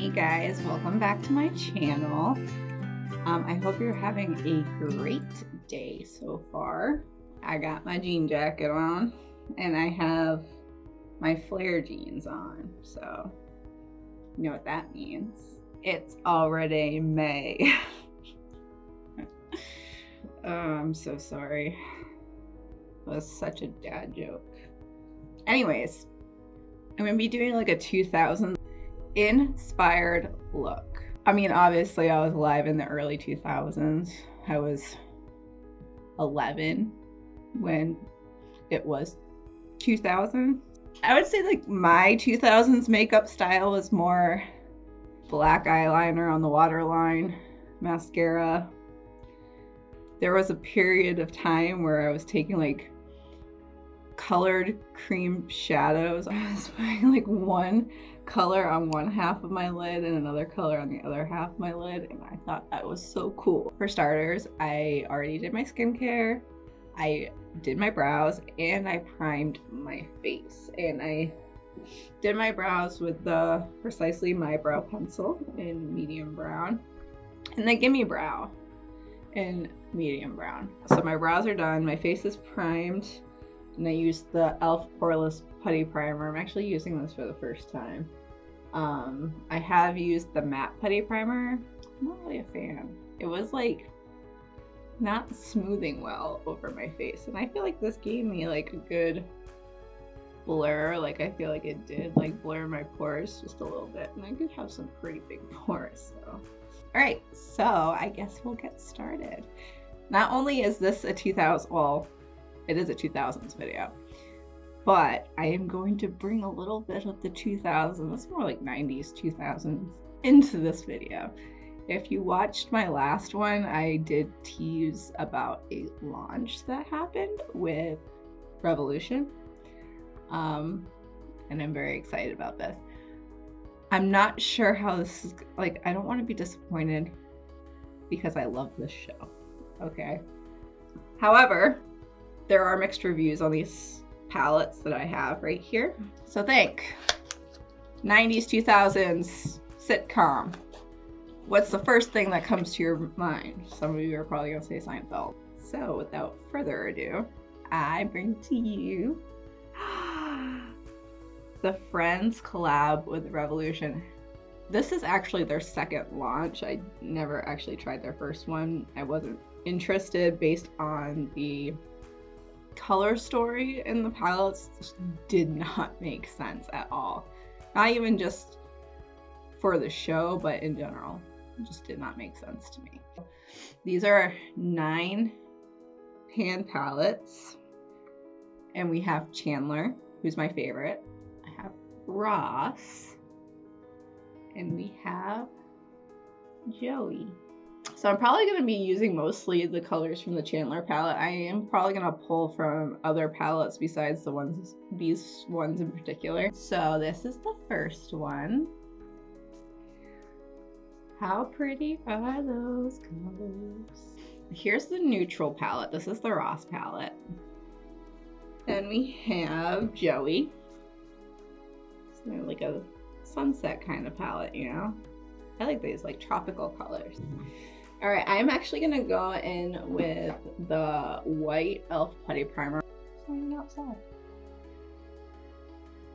Hey guys, welcome back to my channel. I hope you're having a great day so far. I got my jean jacket on and I have my flare jeans on, so you know what that means. It's already May. Oh, I'm so sorry. It was such a dad joke. Anyways, I'm gonna be doing like a 2000s inspired look. I mean, obviously I was alive in the early 2000s. I was 11 when it was 2000. I would say like my 2000s makeup style was more black eyeliner on the waterline, mascara. There was a period of time where I was taking like colored cream shadows. I was putting like one color on one half of my lid and another color on the other half of my lid, and I thought that was so cool. For starters, I already did my skincare, I did my brows, and I primed my face. And I did my brows with the Precisely My Brow Pencil in medium brown, and the Gimme Brow in medium brown. So my brows are done, my face is primed, and I used the e.l.f. Poreless Putty Primer. I'm actually using this for the first time. I have used the matte putty primer. I'm not really a fan. It was like not smoothing well over my face, and I feel like this gave me like a good blur. Like I feel like it did like blur my pores just a little bit, and I did have some pretty big pores. So all right, so I guess we'll get started. Not only is this a 2000s, well, it is a 2000s video, but I am going to bring a little bit of the 2000s, it's more like 90s, 2000s, into this video. If you watched my last one, I did tease about a launch that happened with Revolution, and I'm very excited about this. I'm not sure how this is, like, I don't want to be disappointed because I love this show, okay? However, there are mixed reviews on these palettes that I have right here. So think 90s, 2000s sitcom. What's the first thing that comes to your mind? Some of you are probably gonna say Seinfeld. So without further ado, I bring to you the Friends collab with Revolution. This is actually their second launch. I never actually tried their first one. I wasn't interested based on the color story in the palettes. Just did not make sense at all. Not even just for the show, but in general. It just did not make sense to me. These are 9 pan palettes, and we have Chandler, who's my favorite. I have Ross, and we have Joey. So I'm probably going to be using mostly the colors from the Chandler palette. I am probably going to pull from other palettes besides these ones in particular. So this is the first one. How pretty are those colors? Here's the neutral palette. This is the Ross palette. Then we have Joey. It's like a sunset kind of palette, you know? I like these like tropical colors. All right, I'm actually gonna go in with the white e.l.f. Putty Primer. He's hanging outside.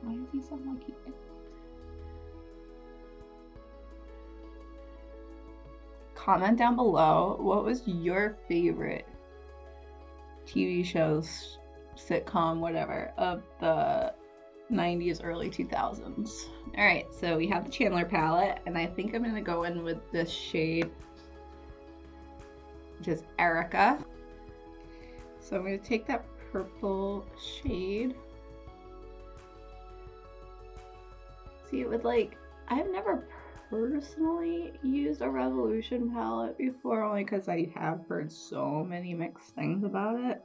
Why is he so lucky? Comment down below, what was your favorite TV shows, sitcom, whatever, of the 90s, early 2000s? All right, so we have the Chandler palette, and I think I'm gonna go in with this shade, which is Erica. So I'm going to take that purple shade. See, it would like, I've never personally used a Revolution palette before, only because I have heard so many mixed things about it.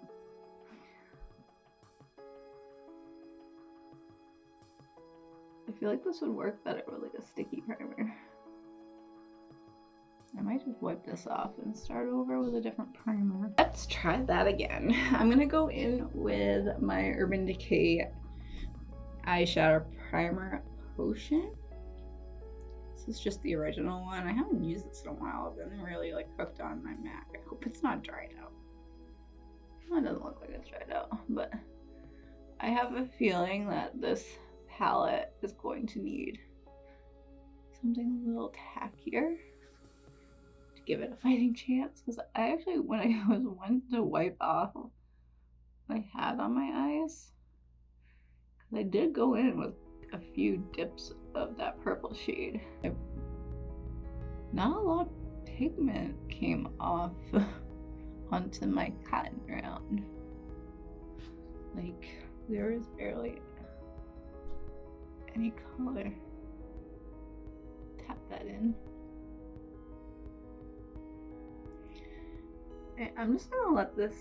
I feel like this would work better with like a sticky primer. I might just wipe this off and start over with a different primer. Let's try that again. I'm gonna go in with my Urban Decay eyeshadow primer potion. This is just the original one. I haven't used this in a while. I've been really like hooked on my MAC. I hope it's not dried out. Well, it doesn't look like it's dried out, but I have a feeling that this palette is going to need something a little tackier to give it a fighting chance. Because I actually, when I went to wipe off what I had on my eyes, because I did go in with a few dips of that purple shade. Not a lot of pigment came off onto my cotton round. Like, there is barely any color. Tap that in. Okay, I'm just gonna let this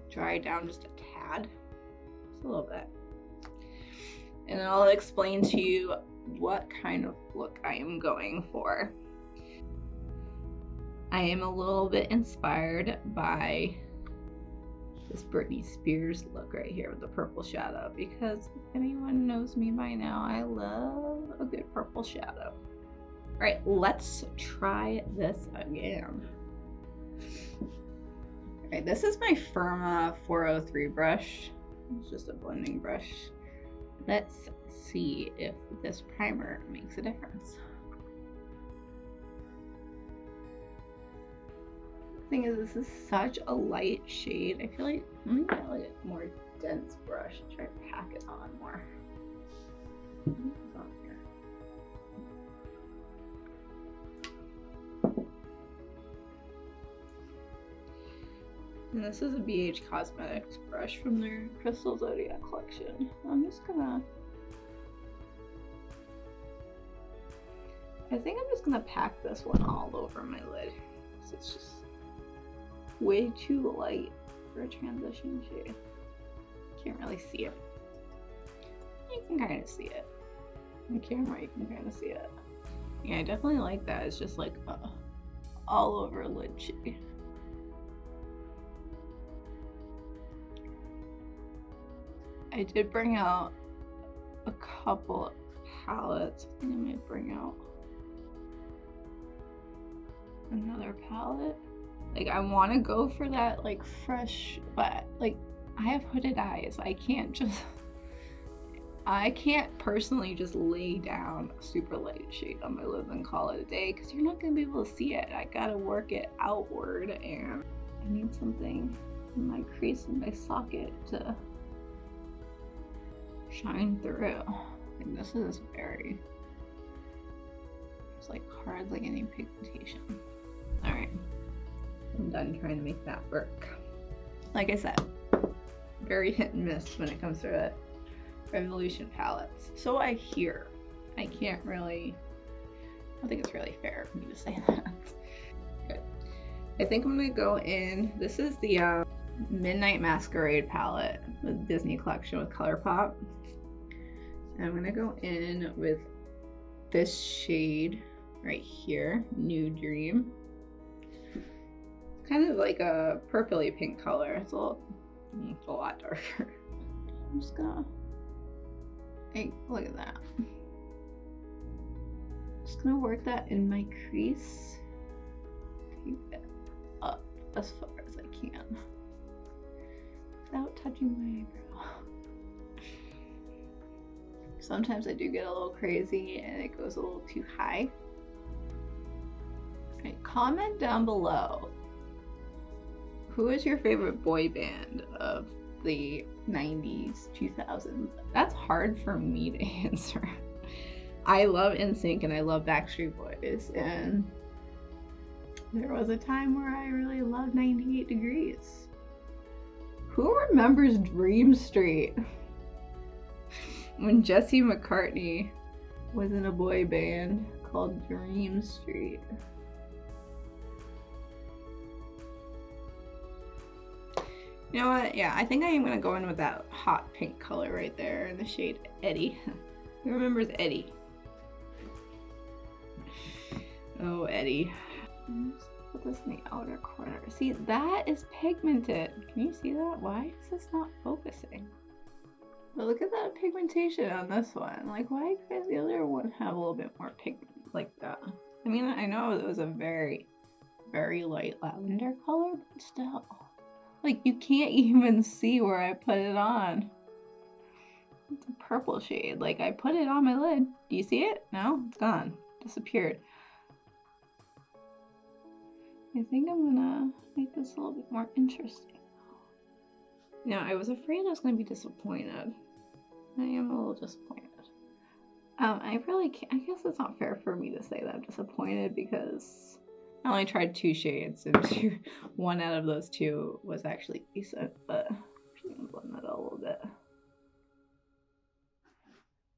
dry down just a tad, just a little bit. And then I'll explain to you what kind of look I am going for. I am a little bit inspired by this Britney Spears look right here with the purple shadow, because if anyone knows me by now, I love a good purple shadow. All right, let's try this again. All right, this is my Firma 403 brush. It's just a blending brush. Let's see if this primer makes a difference. The thing is, this is such a light shade. I feel like I'm gonna get like a more dense brush and try to pack it on more. And this is a BH Cosmetics brush from their Crystal Zodiac collection. I think I'm just gonna pack this one all over my lid. So it's just way too light for a transition shade. Can't really see it. You can kind of see it. On the camera, you can kind of see it. Yeah, I definitely like that. It's just like all over lid shade. I did bring out a couple of palettes. I think I might bring out another palette. Like, I want to go for that like fresh, but like I have hooded eyes. I can't personally just lay down a super light shade on my lids and call it a day, because you're not gonna be able to see it. I gotta work it outward, and I need something in my crease and my socket to shine through. And this is very, it's like hardly any pigmentation. All right, I'm done trying to make that work. Like I said, very hit and miss when it comes to it. Revolution palettes. So I hear. I can't really, I don't think it's really fair for me to say that. Good. I think I'm gonna go in, this is the Midnight Masquerade palette, the Disney collection with ColourPop. And I'm gonna go in with this shade right here, New Dream. It's kind of like a purpley pink color. It's a lot darker. I'm just gonna, hey, look at that. Just gonna work that in my crease. Take it up as far as I can without touching my eyebrow. Sometimes I do get a little crazy and it goes a little too high. Right, comment down below, who is your favorite boy band of the 90s, 2000s? That's hard for me to answer. I love NSYNC and I love Backstreet Boys, and there was a time where I really loved 98 Degrees. Who remembers Dream Street? When Jesse McCartney was in a boy band called Dream Street. You know what? Yeah, I think I am going to go in with that hot pink color right there in the shade Eddie. Who remembers Eddie? Oh, Eddie. Let's put this in the outer corner. See, that is pigmented. Can you see that? Why is this not focusing? But look at that pigmentation on this one. Like, why could the other one have a little bit more pigment like that. I mean, I know it was a very, very light lavender color, but still. Like, you can't even see where I put it on. It's a purple shade. Like, I put it on my lid. Do you see it? No? It's gone. Disappeared. I think I'm gonna make this a little bit more interesting. Now, I was afraid I was gonna be disappointed. I am a little disappointed. I really can't. I guess it's not fair for me to say that I'm disappointed because I only tried 2 shades and one out of those 2 was actually decent, but I'm gonna blend that out a little bit.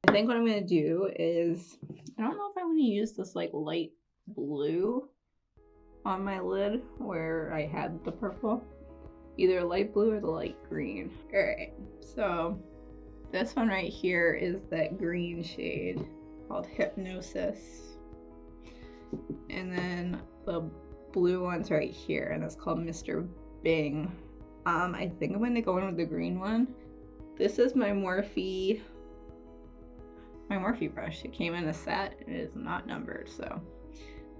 I think what I'm gonna do is, I don't know if I want to use this like light blue on my lid where I had the purple. Either light blue or the light green. Alright, so this one right here is that green shade called Hypnosis. And then the blue one's right here, and it's called Mr. Bing. I think I'm going to go in with the green one. This is my Morphe brush. It came in a set. It is not numbered, so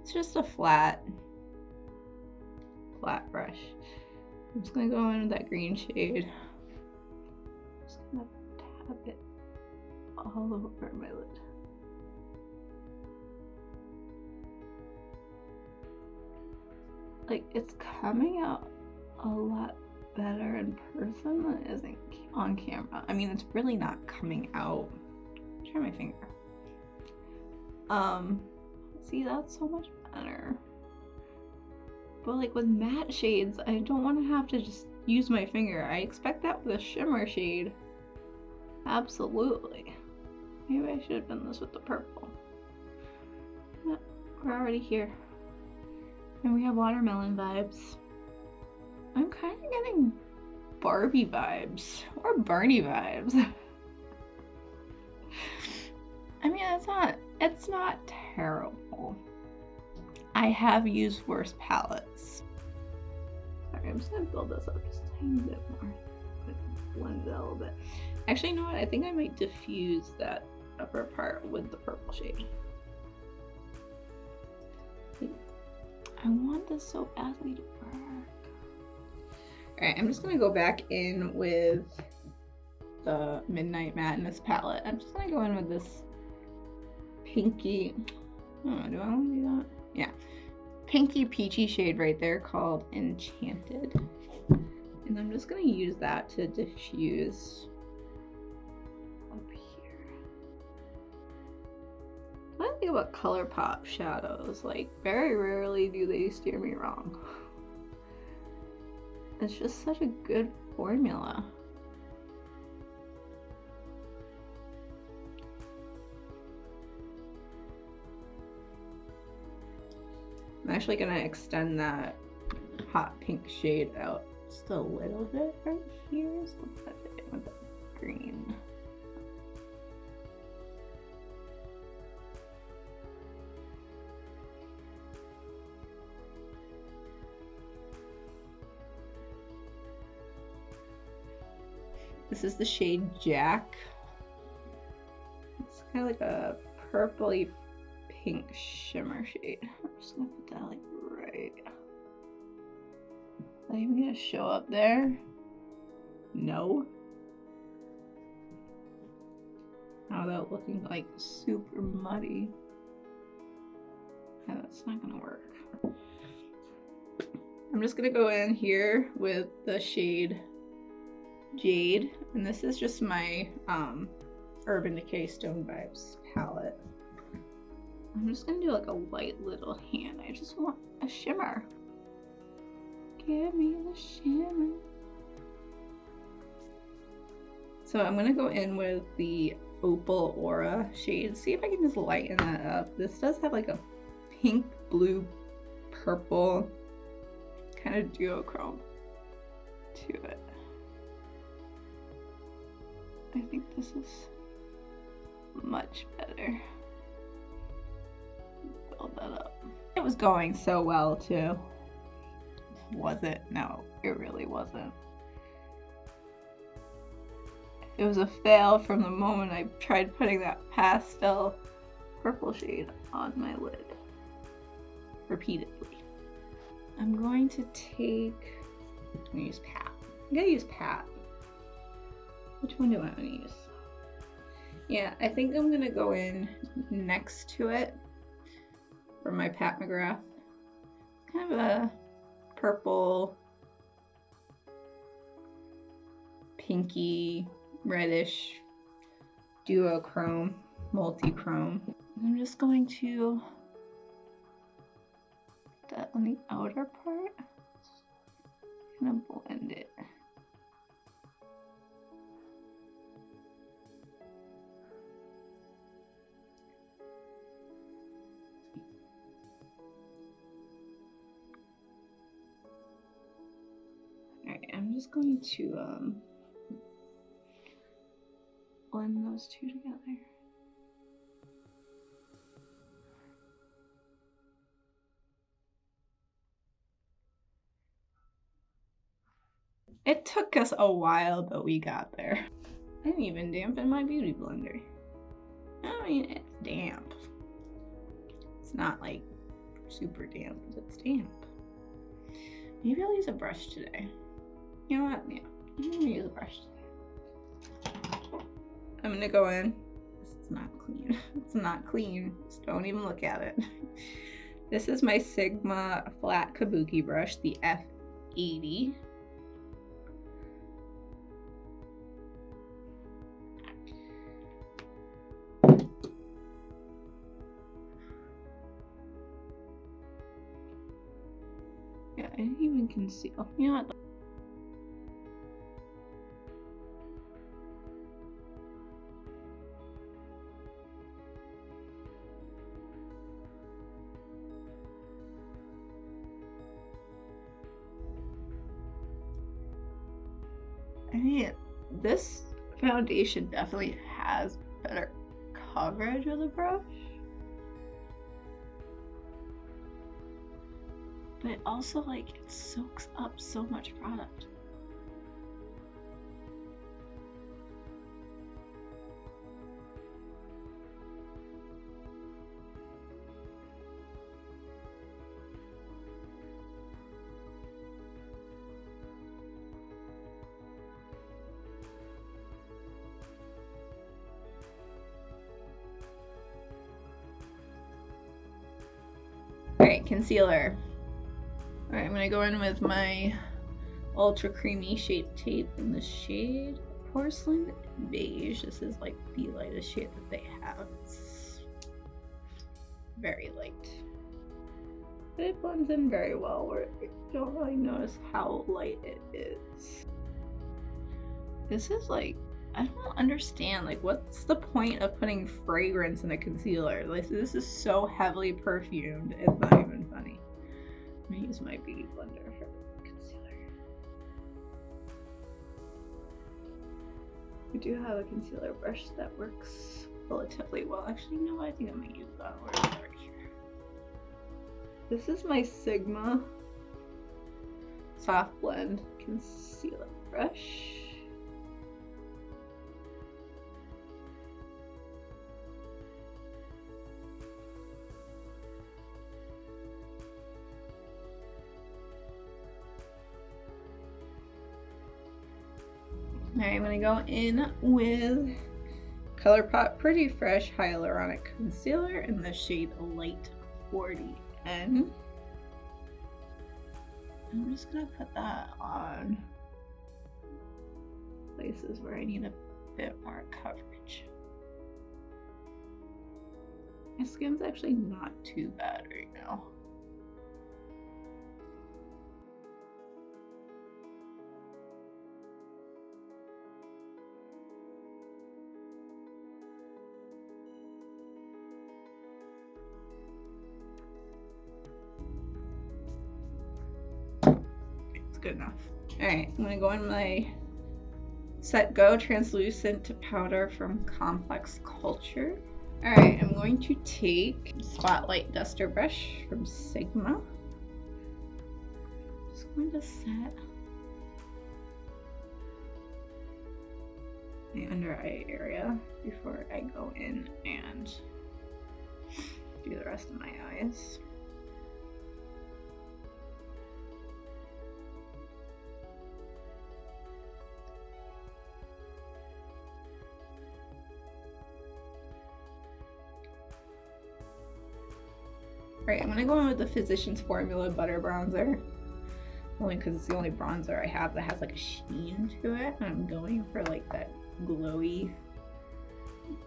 it's just a flat brush. I'm just gonna go in with that green shade. I'm just gonna tap it all over my lid. Like, it's coming out a lot better in person than it is on camera. I mean, it's really not coming out. Try my finger. See, that's so much better. But like with matte shades, I don't want to have to just use my finger. I expect that with a shimmer shade. Absolutely. Maybe I should have done this with the purple. But we're already here. And we have watermelon vibes. I'm kind of getting Barbie vibes. Or Barney vibes. I mean, it's not terrible. I have used worse palettes. Sorry, I'm just gonna build this up just a tiny bit more. Blend it a little bit. Actually, you know what? I think I might diffuse that upper part with the purple shade. I want this so badly to work. Alright, I'm just gonna go back in with the Midnight Madness palette. I'm just gonna go in with this pinky. Oh, do I want to do that? Yeah. Pinky peachy shade right there called Enchanted. And I'm just going to use that to diffuse up here. What I think about ColourPop shadows, like, very rarely do they steer me wrong. It's just such a good formula. I'm actually gonna extend that hot pink shade out just a little bit right here, so I'll put it in with the green. This is the shade Jack. It's kind of like a purpley pink shimmer shade. I'm just gonna put that like right. Is that even gonna show up there? No. Now without looking like super muddy. Yeah, that's not gonna work. I'm just gonna go in here with the shade Jade, and this is just my Urban Decay Stone Vibes palette. I'm just gonna do like a light little hand. I just want a shimmer. Give me the shimmer. So I'm gonna go in with the Opal Aura shade. See if I can just lighten that up. This does have like a pink, blue, purple kind of duochrome to it. I think this is much better. Build that up. It was going so well too. Was it? No, it really wasn't. It was a fail from the moment I tried putting that pastel purple shade on my lid repeatedly. I'm going to take, I'm gonna use Pat. I'm gonna use Pat. Which one do I want to use? Yeah, I think I'm gonna go in next to it for my Pat McGrath. Kind of a purple, pinky, reddish duochrome, multi-chrome. I'm just going to put that on the outer part. I'm gonna blend it. Alright, I'm just going to blend those two together. It took us a while, but we got there. I didn't even dampen my beauty blender. I mean, it's damp. It's not like super damp, it's damp. Maybe I'll use a brush today. You know what? Yeah, I'm gonna use a brush today. I'm gonna go in. It's not clean. It's not clean. Just don't even look at it. This is my Sigma flat kabuki brush, the F80. Yeah, I didn't even conceal. You know what? I mean, this foundation definitely has better coverage with a brush. But it also, like, it soaks up so much product. Alright, concealer. Alright, I'm gonna go in with my ultra creamy shape tape in the shade Porcelain Beige. This is like the lightest shade that they have. It's very light. But it blends in very well where you don't really notice how light it is. This is like, I don't understand, like, what's the point of putting fragrance in a concealer? Like, this is so heavily perfumed, it's not even funny. I'm gonna use my beauty blender for concealer. We do have a concealer brush that works relatively well. Actually, you know what? I think I'm gonna use that one right here. This is my Sigma Soft Blend Concealer Brush. Alright, I'm gonna go in with ColourPop Pretty Fresh Hyaluronic Concealer in the shade Light 40N. I'm just gonna put that on places where I need a bit more coverage. My skin's actually not too bad right now. Good enough. Alright, I'm gonna go in my Set Go Translucent Powder from Complex Culture. Alright, I'm going to take Spotlight Duster Brush from Sigma. Just going to set my under eye area before I go in and Do the rest of my eyes. Alright, I'm gonna go in with the Physicians Formula Butter Bronzer. Only because it's the only bronzer I have that has like a sheen to it. And I'm going for like that glowy,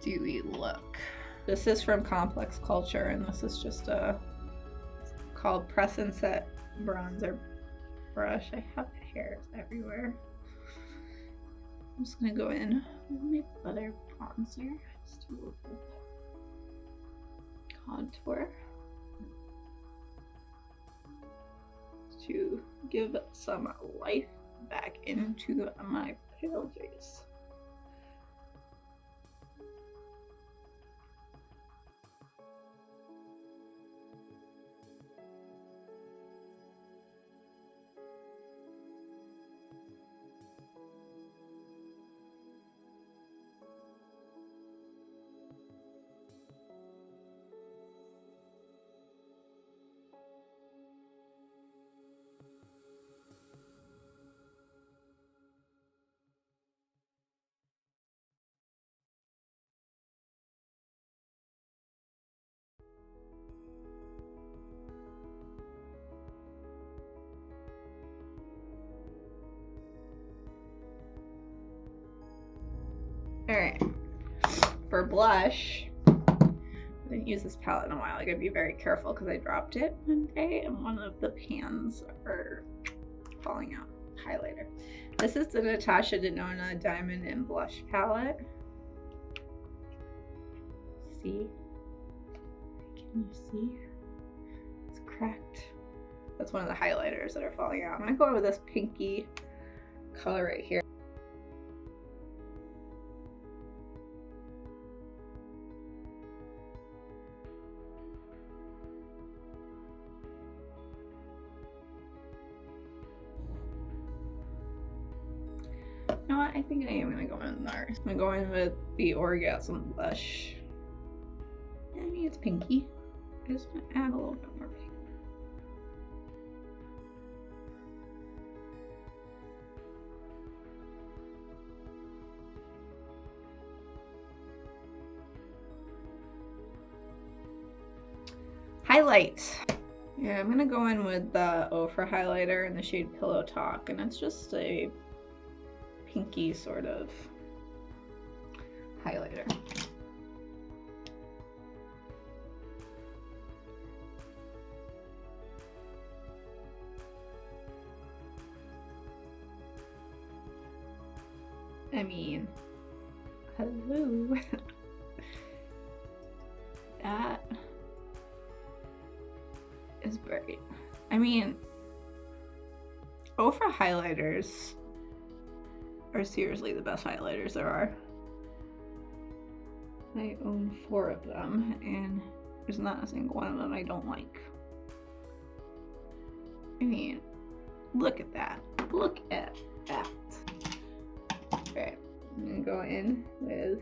dewy look. This is from Complex Culture, and this is just it's called Press and Set Bronzer Brush. I have hairs everywhere. I'm just gonna go in with my butter bronzer. Just do a little contour to give some life back into my pale face. Alright, for blush, I didn't use this palette in a while. I gotta be very careful because I dropped it one day and one of the pans are falling out. Highlighter. This is the Natasha Denona Diamond and Blush palette. See? Can you see? It's cracked. That's one of the highlighters that are falling out. I'm gonna go in with this pinky color right here. You know what? I think I am gonna go in there. I'm gonna go in with the Orgasm blush. I mean, it's pinky. I just want to add a little bit more pink. Highlight. Yeah, I'm gonna go in with the Ofra highlighter in the shade Pillow Talk, and it's just a pinky sort of highlighter. I mean, hello. That is bright. I mean, Ofra highlighters are seriously the best highlighters there are. I own 4 of them, and there's not a single one of them I don't like. I mean, look at that. Look at that. Okay, I'm gonna go in with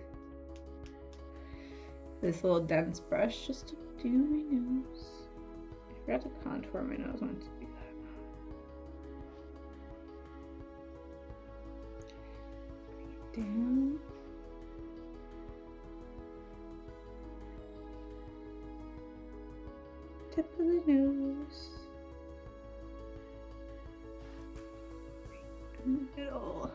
this little dense brush just to do my nose. I forgot to contour my nose. I wanted to do that. Bring it down. Tip of the nose. Right in the middle.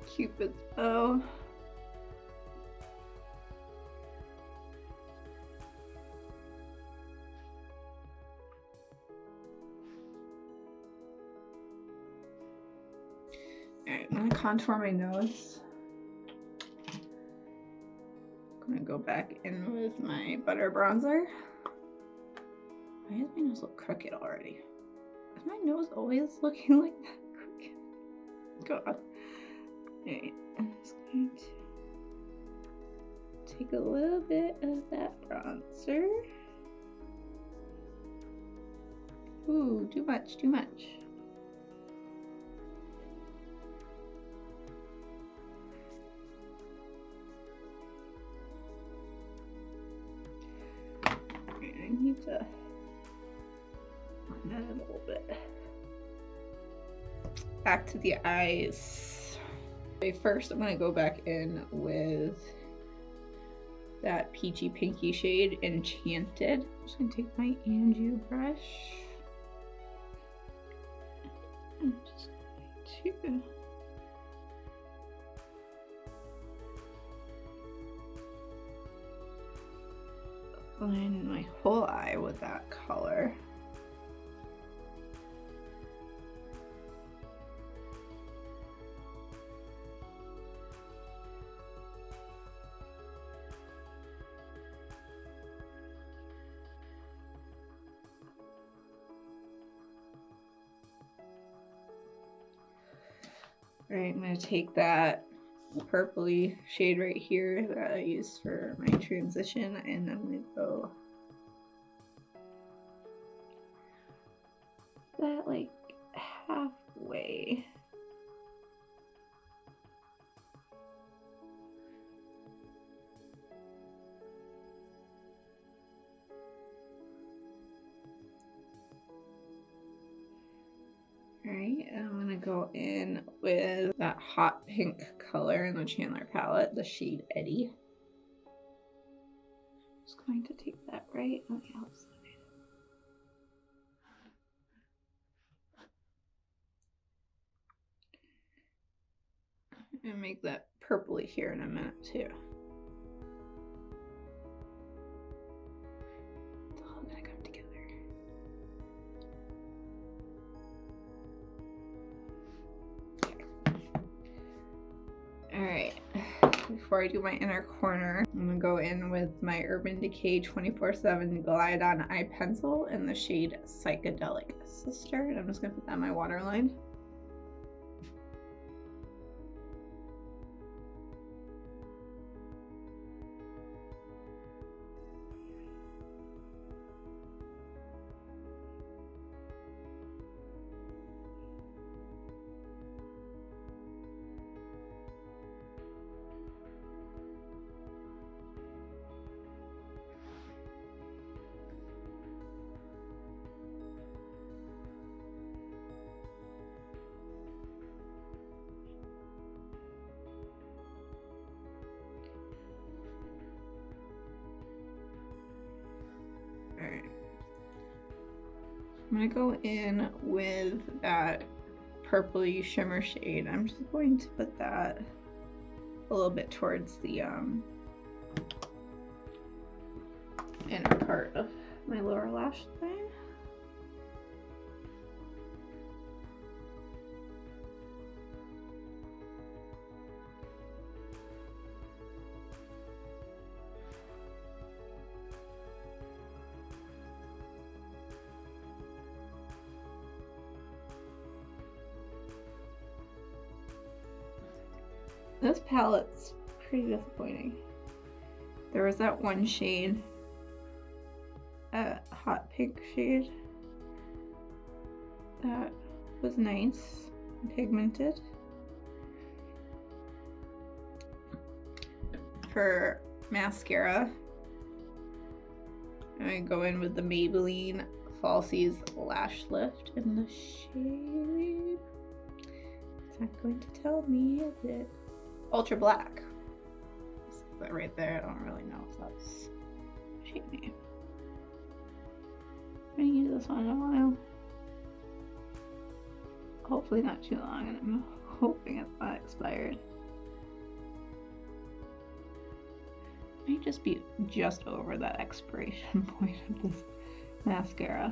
Cupid's bow. Alright, I'm gonna contour my nose. I'm gonna go back in with my butter bronzer. Why does my nose look crooked already? Is my nose always looking like that crooked? God. Alright, I'm just going to take a little bit of that bronzer. Ooh. Ooh, too much, too much. I need to blend that a little bit. Back to the eyes. Okay, first I'm gonna go back in with that peachy pinky shade, Enchanted. I'm just gonna take my Anju brush. I'm just going to line my whole eye with that color. All right, I'm going to take that purpley shade right here that I used for my transition, and I'm going to go that like halfway. Alright, I'm gonna go in with that hot pink color in the Chandler palette, the shade Eddie. Just going to take that right on the outside. And make that purpley here in a minute too. It's all gonna come together. Alright, before I do my inner corner, I'm gonna go in with my Urban Decay 24/7 Glide On Eye Pencil in the shade Psychedelic Sister, and I'm just gonna put that in my waterline. Alright. I'm gonna go in with that purpley shimmer shade. I'm just going to put that a little bit towards the inner part of my lower lash line. This palette's pretty disappointing. There was that one shade, that hot pink shade, that was nice and pigmented. For mascara, I'm gonna go in with the Maybelline Falsies Lash Lift in the shade. It's not going to tell me, is it? Ultra Black. Is that right there? I don't really know if that's shade name. I'm gonna use this one in a while. Hopefully not too long, and I'm hoping it's not expired. Might just be just over that expiration point of this mascara.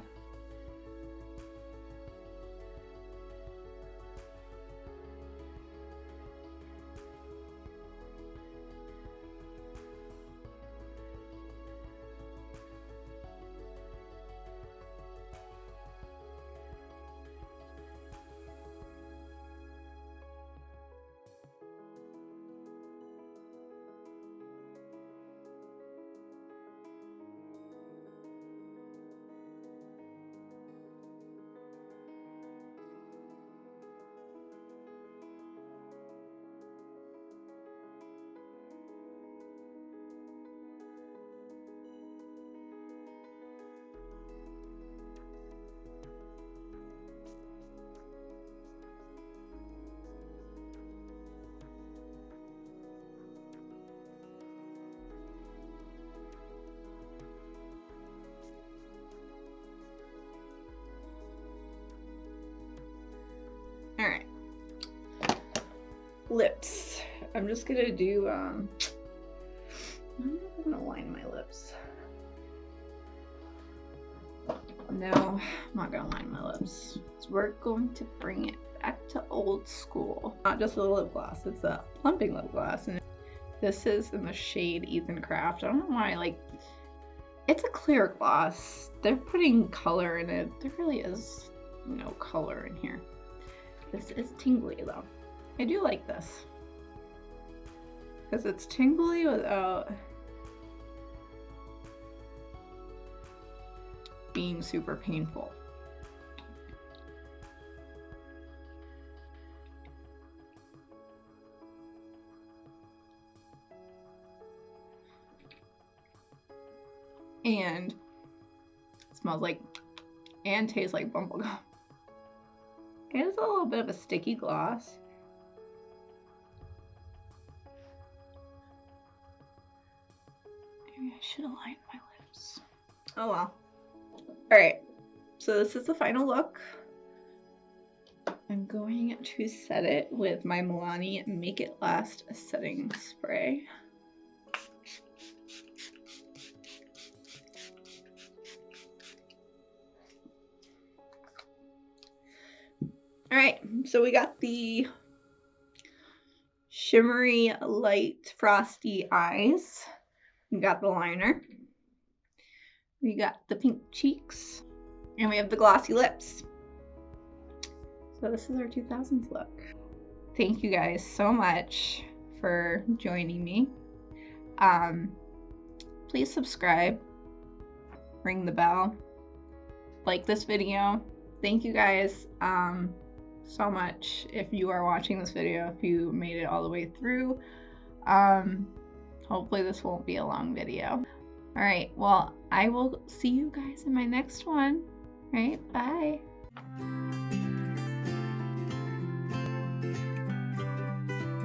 lips. I'm just gonna do, I'm gonna line my lips. No, I'm not gonna line my lips. So we're going to bring it back to old school. Not just a lip gloss, it's a plumping lip gloss. And this is in the shade Ethan Craft. I don't know why, like, it's a clear gloss. They're putting color in it. There really is no color in here. This is tingly though. I do like this because it's tingly without being super painful. And it smells like and tastes like bubblegum. It is a little bit of a sticky gloss. Maybe I should have lined my lips. Oh well. Alright, so this is the final look. I'm going to set it with my Milani Make It Last setting spray. Alright, so we got the shimmery light frosty eyes. We got the liner. We got the pink cheeks. And we have the glossy lips. So this is our 2000s look. Thank you guys so much for joining me. Please subscribe, ring the bell, like this video. Thank you guys so much if you are watching this video, if you made it all the way through. Hopefully this won't be a long video. All right, well, I will see you guys in my next one. All right, bye.